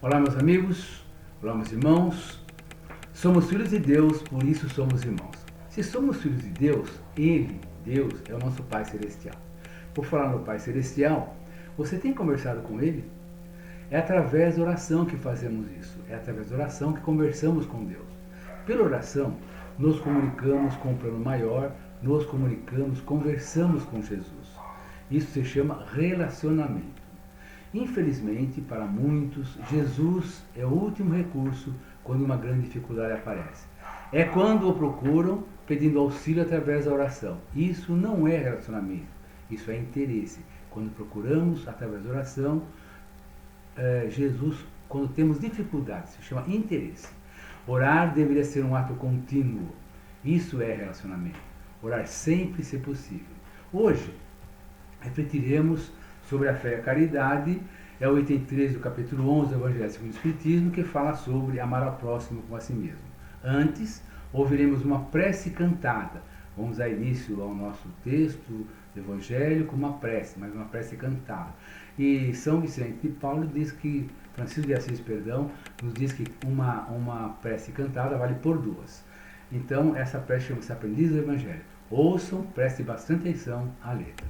Olá, meus amigos, olá, meus irmãos. Somos filhos de Deus, por isso somos irmãos. Se somos filhos de Deus, Ele, Deus, é o nosso Pai Celestial. Por falar no Pai Celestial, você tem conversado com Ele? É através da oração que fazemos isso. É através da oração que conversamos com Deus. Pela oração, nos comunicamos com o plano maior, nos comunicamos, conversamos com Jesus. Isso se chama relacionamento. Infelizmente, para muitos, Jesus é o último recurso quando uma grande dificuldade aparece. É quando o procuram pedindo auxílio através da oração. Isso não é relacionamento, isso é interesse. Quando procuramos através da oração, Jesus, quando temos dificuldades, se chama interesse. Orar deveria ser um ato contínuo. Isso é relacionamento. Orar sempre, se possível. Hoje, refletiremos sobre a fé e a caridade, é o item 3 do capítulo 11 do Evangelho segundo o Espiritismo, que fala sobre amar ao próximo como a si mesmo. Antes, ouviremos uma prece cantada. Vamos dar início ao nosso texto do Evangelho com uma prece, mas uma prece cantada. E São Vicente de Paulo diz que, Francisco de Assis, perdão, nos diz que uma prece cantada vale por duas. Então, essa prece chama-se Aprendiz do Evangelho. Ouçam, prestem bastante atenção à letra.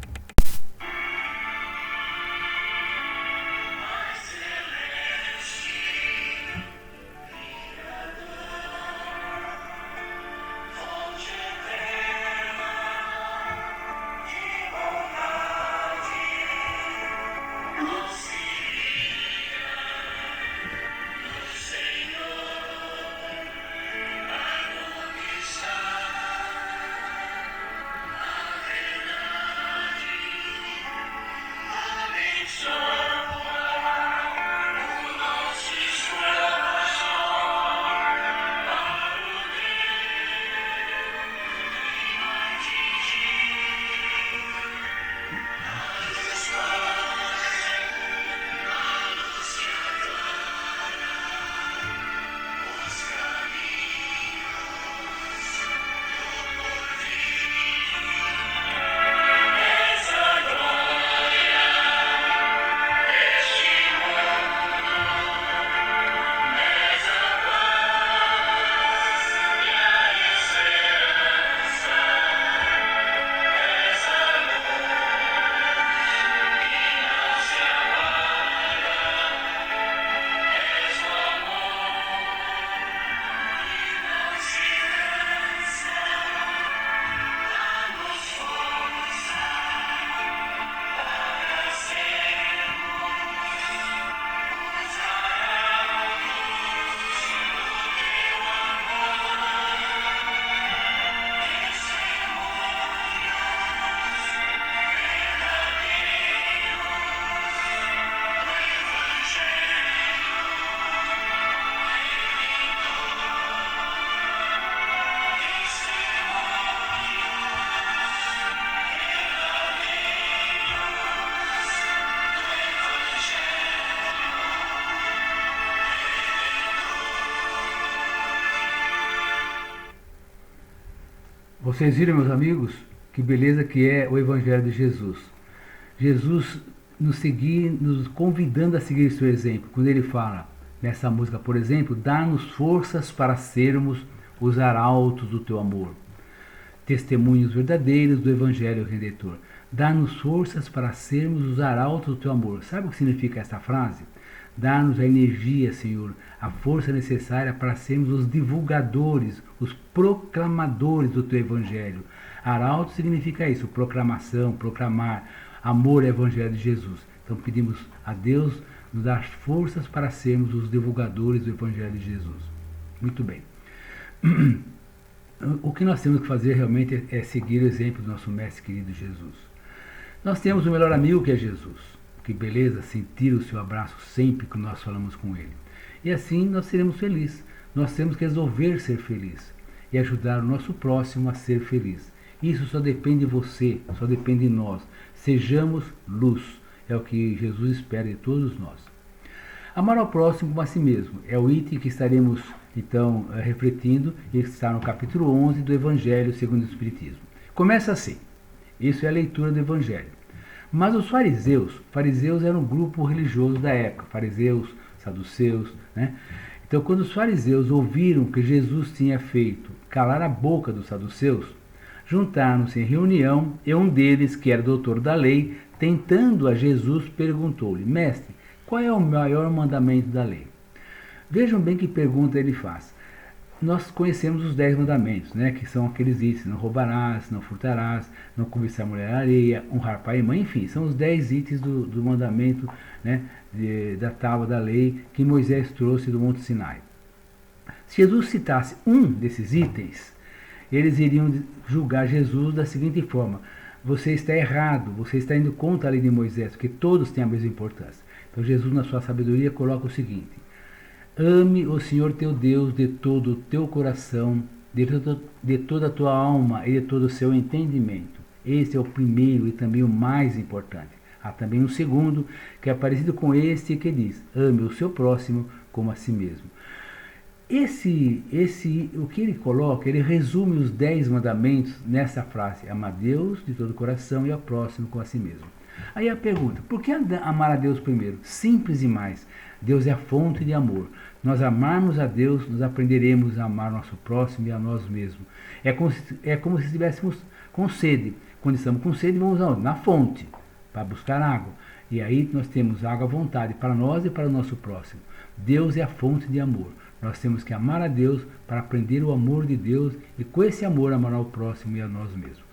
Vocês viram, meus amigos, que beleza que é o Evangelho de Jesus. Jesus nos convidando a seguir seu exemplo. Quando ele fala nessa música, por exemplo, dá-nos forças para sermos os arautos do teu amor. Testemunhos verdadeiros do Evangelho Redentor. Dá-nos forças para sermos os arautos do teu amor. Sabe o que significa esta frase? Dá-nos a energia, Senhor, a força necessária para sermos os divulgadores, os proclamadores do teu Evangelho. Arauto significa isso, proclamação, proclamar, amor ao Evangelho de Jesus. Então pedimos a Deus nos dar forças para sermos os divulgadores do Evangelho de Jesus. Muito bem. O que nós temos que fazer realmente é seguir o exemplo do nosso mestre querido Jesus. Nós temos o melhor amigo que é Jesus. Que beleza sentir o seu abraço sempre que nós falamos com ele. E assim nós seremos felizes. Nós temos que resolver ser felizes e ajudar o nosso próximo a ser feliz. Isso só depende de você, só depende de nós. Sejamos luz. É o que Jesus espera de todos nós. Amar ao próximo como a si mesmo é o item que estaremos então refletindo e que está no capítulo 11 do Evangelho segundo o Espiritismo. Começa assim. Isso é a leitura do Evangelho. Mas os fariseus eram um grupo religioso da época. Fariseus saduceus, né? Então, quando os fariseus ouviram que Jesus tinha feito calar a boca dos saduceus, juntaram-se em reunião e um deles, que era doutor da lei, tentando a Jesus, perguntou-lhe: Mestre, qual é o maior mandamento da lei? Vejam bem que pergunta ele faz. Nós conhecemos os 10 mandamentos, né, que são aqueles itens: não roubarás, não furtarás, não cobiçar a mulher alheia, honrar pai e mãe, enfim, são os 10 itens do mandamento, né, da tábua da lei que Moisés trouxe do Monte Sinai. Se Jesus citasse um desses itens, eles iriam julgar Jesus da seguinte forma: você está errado, você está indo contra a lei de Moisés, porque todos têm a mesma importância. Então Jesus, na sua sabedoria, coloca o seguinte: ame o Senhor teu Deus de todo o teu coração, de toda a tua alma e de todo o seu entendimento. Este é o primeiro e também o mais importante. Há também um segundo, que é parecido com este, que diz: ame o seu próximo como a si mesmo. O que ele coloca, ele resume os 10 mandamentos nessa frase: amar a Deus de todo o coração e ao próximo como a si mesmo. Aí a pergunta: por que amar a Deus primeiro? Simples demais. Deus é a fonte de amor. Nós amarmos a Deus, nós aprenderemos a amar nosso próximo e a nós mesmos. É como se estivéssemos com sede. Quando estamos com sede, vamos aonde? Na fonte, para buscar água. E aí nós temos água à vontade para nós e para o nosso próximo. Deus é a fonte de amor. Nós temos que amar a Deus para aprender o amor de Deus e com esse amor amar ao próximo e a nós mesmos.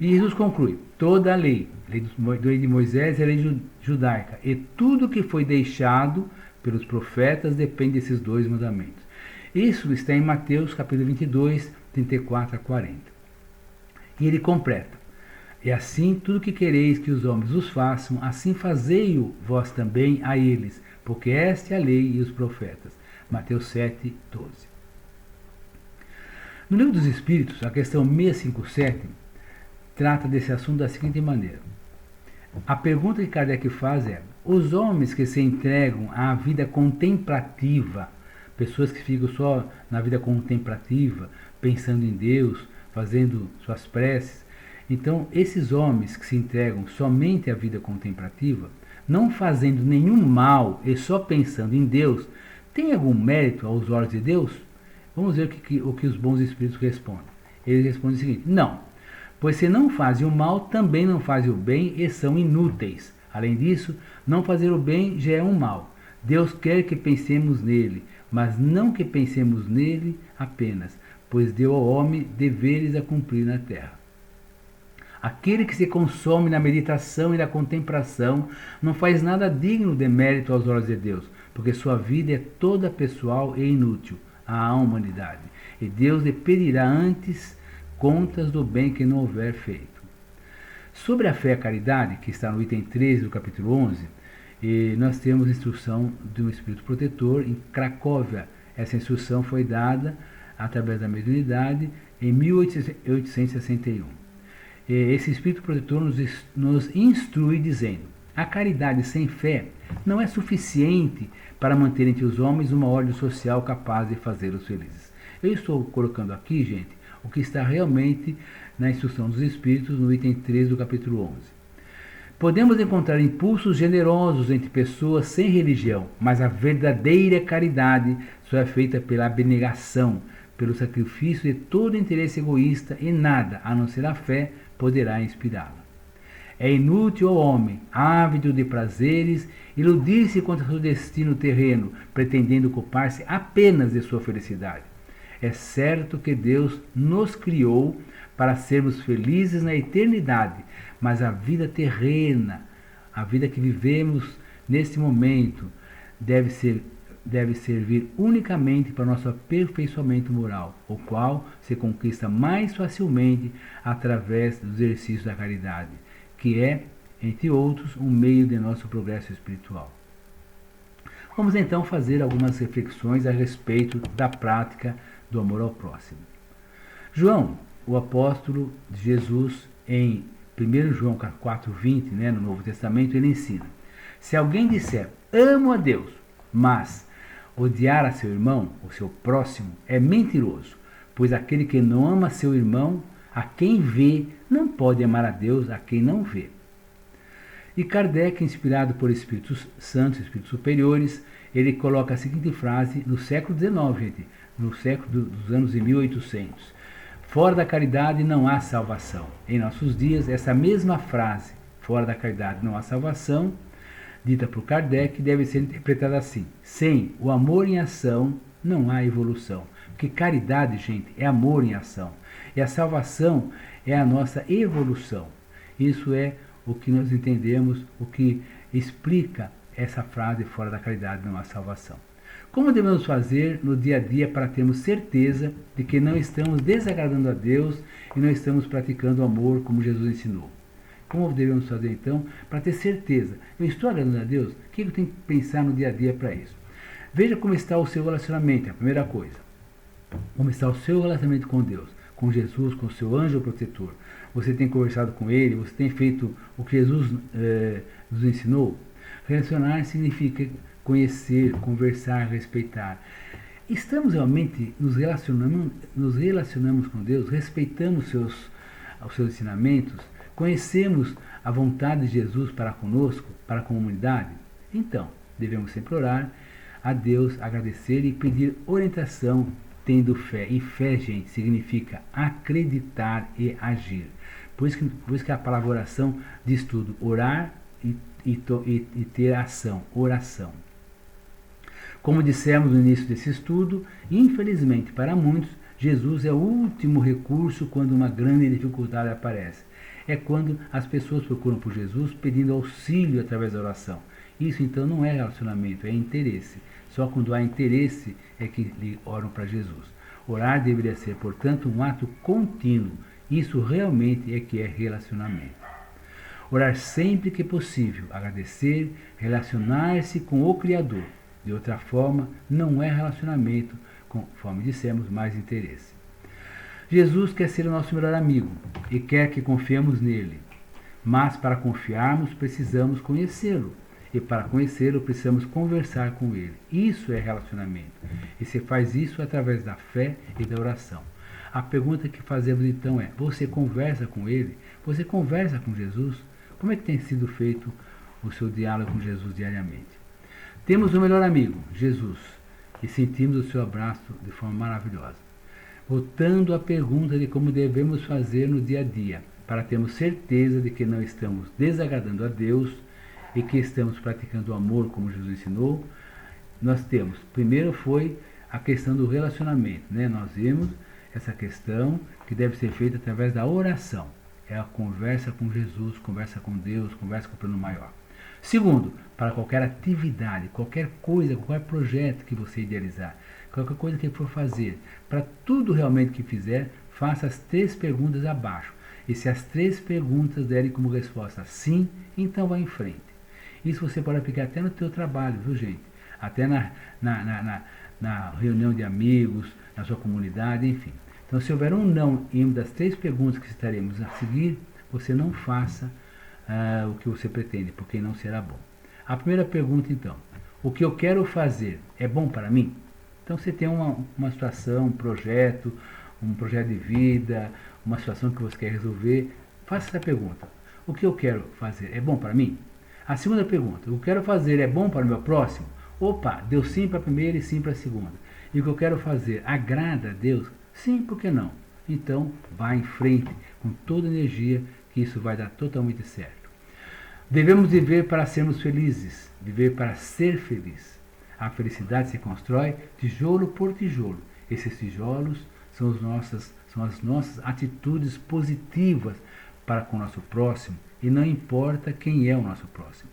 E Jesus conclui: toda a lei de Moisés é a lei judaica, e tudo que foi deixado pelos profetas depende desses 2 mandamentos. Isso está em Mateus capítulo 22, 34 a 40. E ele completa: e assim tudo que quereis que os homens os façam, assim fazei-o vós também a eles, porque esta é a lei e os profetas. Mateus 7, 12. No Livro dos Espíritos, a questão 657 trata desse assunto da seguinte maneira. A pergunta que Kardec faz é: os homens que se entregam à vida contemplativa, pessoas que ficam só na vida contemplativa, pensando em Deus, fazendo suas preces, então esses homens que se entregam somente à vida contemplativa, não fazendo nenhum mal e só pensando em Deus, tem algum mérito aos olhos de Deus? Vamos ver o que os bons espíritos respondem. Eles respondem o seguinte: não. Pois se não fazem o mal, também não fazem o bem e são inúteis. Além disso, não fazer o bem já é um mal. Deus quer que pensemos nele, mas não que pensemos nele apenas, pois deu ao homem deveres a cumprir na terra. Aquele que se consome na meditação e na contemplação não faz nada digno de mérito aos olhos de Deus, porque sua vida é toda pessoal e inútil à humanidade. E Deus lhe pedirá antes contas do bem que não houver feito. Sobre a fé e a caridade, que está no item 13 do capítulo 11, nós temos instrução do Espírito Protetor em Cracóvia. Essa instrução foi dada através da mediunidade em 1861. Esse Espírito Protetor nos instrui dizendo: a caridade sem fé não é suficiente para manter entre os homens uma ordem social capaz de fazê-los felizes. Eu estou colocando aqui, gente, o que está realmente na instrução dos Espíritos, no item 13 do capítulo 11. Podemos encontrar impulsos generosos entre pessoas sem religião, mas a verdadeira caridade só é feita pela abnegação, pelo sacrifício de todo interesse egoísta, e nada, a não ser a fé, poderá inspirá-la. É inútil ao homem, ávido de prazeres, iludir-se contra seu destino terreno, pretendendo ocupar-se apenas de sua felicidade. É certo que Deus nos criou para sermos felizes na eternidade, mas a vida terrena, a vida que vivemos neste momento, deve servir unicamente para nosso aperfeiçoamento moral, o qual se conquista mais facilmente através do exercício da caridade, que é, entre outros, um meio de nosso progresso espiritual. Vamos então fazer algumas reflexões a respeito da prática do amor ao próximo. João, o apóstolo de Jesus, em 1 João 4,20, no Novo Testamento, ele ensina: se alguém disser amo a Deus, mas odiar a seu irmão, o seu próximo, é mentiroso, pois aquele que não ama seu irmão, a quem vê, não pode amar a Deus a quem não vê. E Kardec, inspirado por Espíritos Santos, Espíritos superiores, ele coloca a seguinte frase no século XIX, gente, no século dos anos de 1800. Fora da caridade não há salvação. Em nossos dias, essa mesma frase, fora da caridade não há salvação, dita por Kardec, deve ser interpretada assim: sem o amor em ação, não há evolução. Porque caridade, gente, é amor em ação. E a salvação é a nossa evolução. Isso é o que nós entendemos, o que explica essa frase, fora da caridade não há salvação. Como devemos fazer no dia a dia para termos certeza de que não estamos desagradando a Deus e não estamos praticando o amor como Jesus ensinou? Como devemos fazer então para ter certeza? Eu estou agradando a Deus? O que eu tenho que pensar no dia a dia para isso? Veja como está o seu relacionamento, é a primeira coisa. Como está o seu relacionamento com Deus, com Jesus, com o seu anjo protetor? Você tem conversado com Ele? Você tem feito o que Jesus nos ensinou? Relacionar significa conhecer, conversar, respeitar. Estamos realmente nos relacionamos com Deus? Respeitamos os seus ensinamentos? Conhecemos a vontade de Jesus para conosco, para a comunidade? Então, devemos sempre orar a Deus, agradecer e pedir orientação, tendo fé. E fé, gente, significa acreditar e agir. Por isso que a palavra oração diz tudo: orar e ter ação, oração. Como dissemos no início desse estudo, infelizmente para muitos, Jesus é o último recurso quando uma grande dificuldade aparece. É quando as pessoas procuram por Jesus pedindo auxílio através da oração. Isso então não é relacionamento, é interesse. Só quando há interesse é que lhe oram para Jesus. Orar deveria ser, portanto, um ato contínuo. Isso realmente é que é relacionamento. Orar sempre que possível, agradecer, relacionar-se com o Criador. De outra forma, não é relacionamento, conforme dissemos, mais interesse. Jesus quer ser o nosso melhor amigo e quer que confiemos nele. Mas para confiarmos, precisamos conhecê-lo. E para conhecê-lo, precisamos conversar com ele. Isso é relacionamento. E se faz isso através da fé e da oração. A pergunta que fazemos então é: você conversa com ele? Você conversa com Jesus? Como é que tem sido feito o seu diálogo com Jesus diariamente? Temos um melhor amigo, Jesus, e sentimos o seu abraço de forma maravilhosa. Voltando à pergunta de como devemos fazer no dia a dia, para termos certeza de que não estamos desagradando a Deus e que estamos praticando o amor como Jesus ensinou, nós temos, primeiro foi a questão do relacionamento, né? Nós vimos essa questão que deve ser feita através da oração. É a conversa com Jesus, conversa com Deus, conversa com o plano maior. Segundo, para qualquer atividade, qualquer coisa, qualquer projeto que você idealizar, qualquer coisa que for fazer, para tudo realmente que fizer, faça as 3 perguntas abaixo. E se as 3 perguntas derem como resposta sim, então vá em frente. Isso você pode aplicar até no seu trabalho, viu, gente? Até na reunião de amigos, na sua comunidade, enfim. Então, se houver um não em uma das 3 perguntas que estaremos a seguir, você não faça o que você pretende, porque não será bom. A primeira pergunta, então: o que eu quero fazer é bom para mim? Então, você tem uma situação, um projeto de vida, uma situação que você quer resolver, faça essa pergunta: o que eu quero fazer é bom para mim? A segunda pergunta: o que eu quero fazer é bom para o meu próximo? Opa, deu sim para a primeira e sim para a segunda. E o que eu quero fazer agrada a Deus? Sim, por que não? Então, vá em frente com toda a energia, que isso vai dar totalmente certo. Devemos viver para sermos felizes, viver para ser feliz. A felicidade se constrói tijolo por tijolo. Esses tijolos são as nossas atitudes positivas para com o nosso próximo, e não importa quem é o nosso próximo.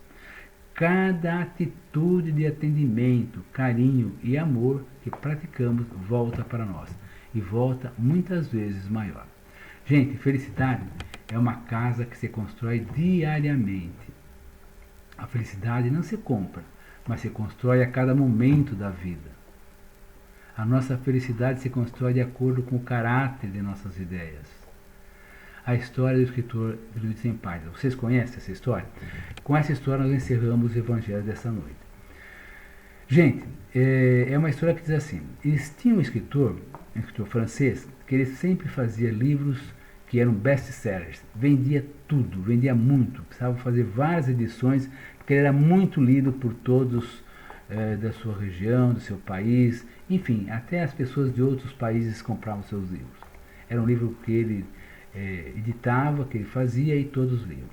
Cada atitude de atendimento, carinho e amor que praticamos volta para nós, e volta muitas vezes maior. Gente, felicidade é uma casa que se constrói diariamente. A felicidade não se compra, mas se constrói a cada momento da vida. A nossa felicidade se constrói de acordo com o caráter de nossas ideias. A história do escritor Luiz Sem Páginas. Vocês conhecem essa história? Com essa história nós encerramos o evangelho dessa noite. Gente, é uma história que diz assim: tinha um escritor francês, que ele sempre fazia livros que eram best-sellers, vendia tudo, vendia muito, precisava fazer várias edições, porque ele era muito lido por todos da sua região, do seu país, enfim, até as pessoas de outros países compravam seus livros. Era um livro que ele editava, que ele fazia e todos liam.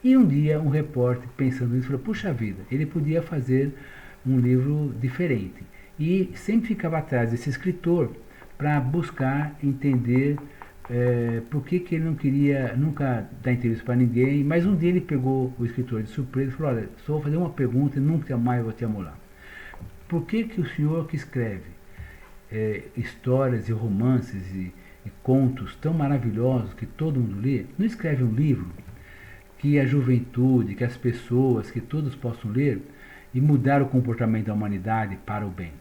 E um dia um repórter, pensando nisso, falou, puxa vida, ele podia fazer um livro diferente. E sempre ficava atrás desse escritor para buscar entender por que ele não queria nunca dar entrevista para ninguém. Mas um dia ele pegou o escritor de surpresa e falou, olha, só vou fazer uma pergunta e nunca mais vou te amolar. Por que o senhor que escreve histórias e romances e contos tão maravilhosos que todo mundo lê, não escreve um livro que a juventude, que as pessoas, que todos possam ler e mudar o comportamento da humanidade para o bem?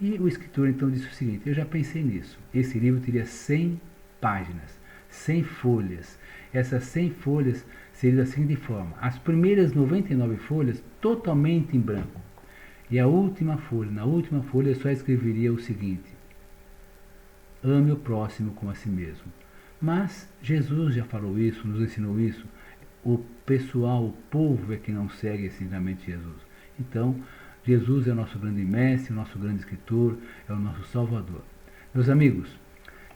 E o escritor então disse o seguinte, eu já pensei nisso, esse livro teria 100 páginas, 100 folhas. Essas 100 folhas seriam da seguinte forma, as primeiras 99 folhas totalmente em branco. E a última folha, na última folha eu só escreveria o seguinte, ame o próximo como a si mesmo. Mas Jesus já falou isso, nos ensinou isso, o pessoal, o povo é que não segue esse ensinamento de Jesus. Então, Jesus é o nosso grande mestre, o nosso grande escritor, é o nosso salvador. Meus amigos,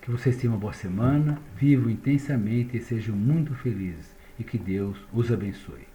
que vocês tenham uma boa semana, vivam intensamente e sejam muito felizes e que Deus os abençoe.